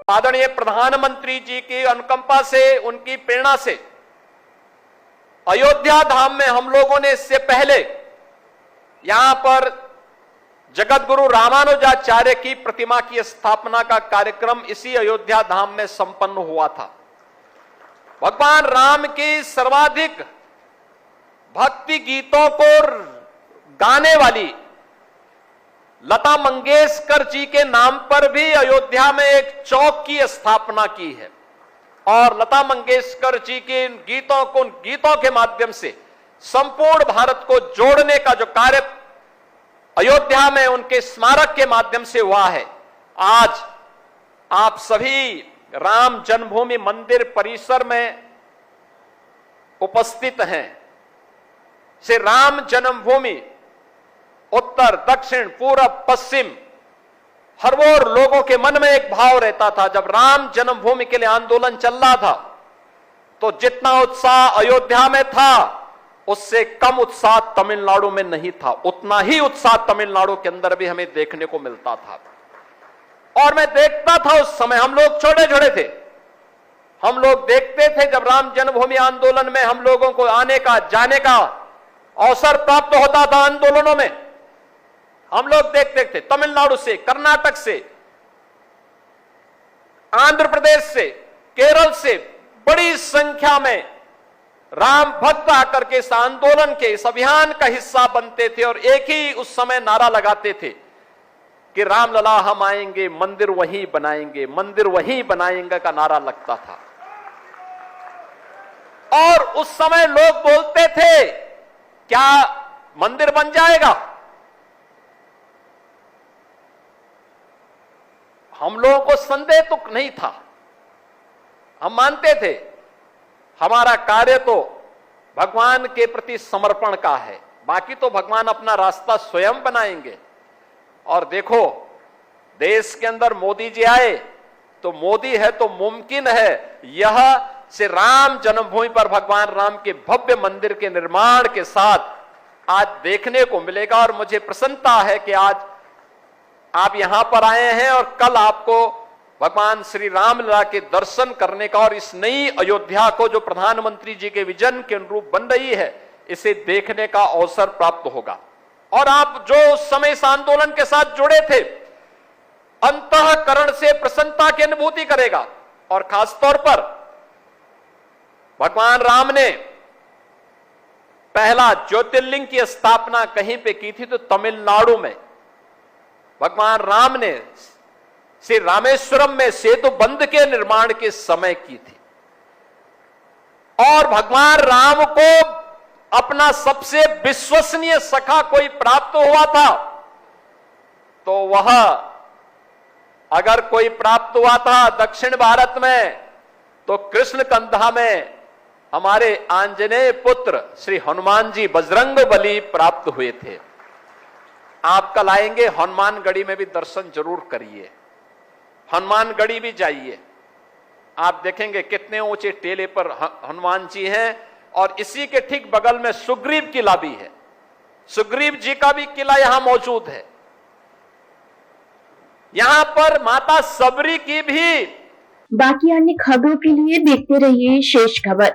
आदरणीय प्रधानमंत्री जी की अनुकंपा से, उनकी प्रेरणा से अयोध्या धाम में हम लोगों ने इससे पहले यहां पर जगत गुरु रामानुजाचार्य की प्रतिमा की स्थापना का कार्यक्रम इसी अयोध्या धाम में संपन्न हुआ था। भगवान राम की सर्वाधिक भक्ति गीतों को गाने वाली लता मंगेशकर जी के नाम पर भी अयोध्या में एक चौक की स्थापना की है और लता मंगेशकर जी के गीतों के माध्यम से संपूर्ण भारत को जोड़ने का जो कार्य अयोध्या में उनके स्मारक के माध्यम से हुआ है, आज आप सभी राम जन्मभूमि मंदिर परिसर में उपस्थित हैं। से राम जन्मभूमि उत्तर, दक्षिण, पूरब, पश्चिम हर वो लोगों के मन में एक भाव रहता था। जब राम जन्मभूमि के लिए आंदोलन चल रहा था तो जितना उत्साह अयोध्या में था उससे कम उत्साह तमिलनाडु में नहीं था। उतना ही उत्साह तमिलनाडु के अंदर भी हमें देखने को मिलता था। और मैं देखता था उस समय, हम लोग छोटे छोटे थे, हम लोग देखते थे जब राम जन्मभूमि आंदोलन में हम लोगों को आने का जाने का अवसर प्राप्त होता था। आंदोलनों में हम लोग देखते थे तमिलनाडु से, कर्नाटक से, आंध्र प्रदेश से, केरल से बड़ी संख्या में राम भक्त आकर के इस आंदोलन के, इस अभियान का हिस्सा बनते थे और एक ही उस समय नारा लगाते थे कि रामलला हम आएंगे, मंदिर वहीं बनाएंगे, मंदिर वहीं बनाएंगे का नारा लगता था। और उस समय लोग बोलते थे क्या मंदिर बन जाएगा? हम लोगों को संदेह तो नहीं था, हम मानते थे हमारा कार्य तो भगवान के प्रति समर्पण का है, बाकी तो भगवान अपना रास्ता स्वयं बनाएंगे। और देखो, देश के अंदर मोदी जी आए तो मोदी है तो मुमकिन है यह से राम जन्मभूमि पर भगवान राम के भव्य मंदिर के निर्माण के साथ आज देखने को मिलेगा। और मुझे प्रसन्नता है कि आज आप यहां पर आए हैं और कल आपको भगवान श्री रामलला के दर्शन करने का और इस नई अयोध्या को जो प्रधानमंत्री जी के विजन के अनुरूप बन रही है, इसे देखने का अवसर प्राप्त होगा। और आप जो उस समय इस आंदोलन के साथ जुड़े थे, अंतःकरण से प्रसन्नता की अनुभूति करेगा। और खासतौर पर भगवान राम ने पहला ज्योतिर्लिंग की स्थापना कहीं पे की थी तो तमिलनाडु में भगवान राम ने श्री रामेश्वरम में सेतु बंध के निर्माण के समय की थी। और भगवान राम को अपना सबसे विश्वसनीय सखा कोई प्राप्त हुआ था तो वह, अगर कोई प्राप्त हुआ था दक्षिण भारत में, तो कृष्ण कंधा में हमारे आंजनेय पुत्र श्री हनुमान जी बजरंगबली प्राप्त हुए थे। आप कल आएंगे, हनुमानगढ़ी में भी दर्शन जरूर करिए, हनुमानगढ़ी भी जाइए, आप देखेंगे कितने ऊंचे टेले पर हनुमान जी हैं। और इसी के ठीक बगल में सुग्रीव किला भी है, सुग्रीव जी का भी किला यहां मौजूद है। यहां पर माता सबरी की भी। बाकी अन्य खबरों के लिए देखते रहिए शेष खबर।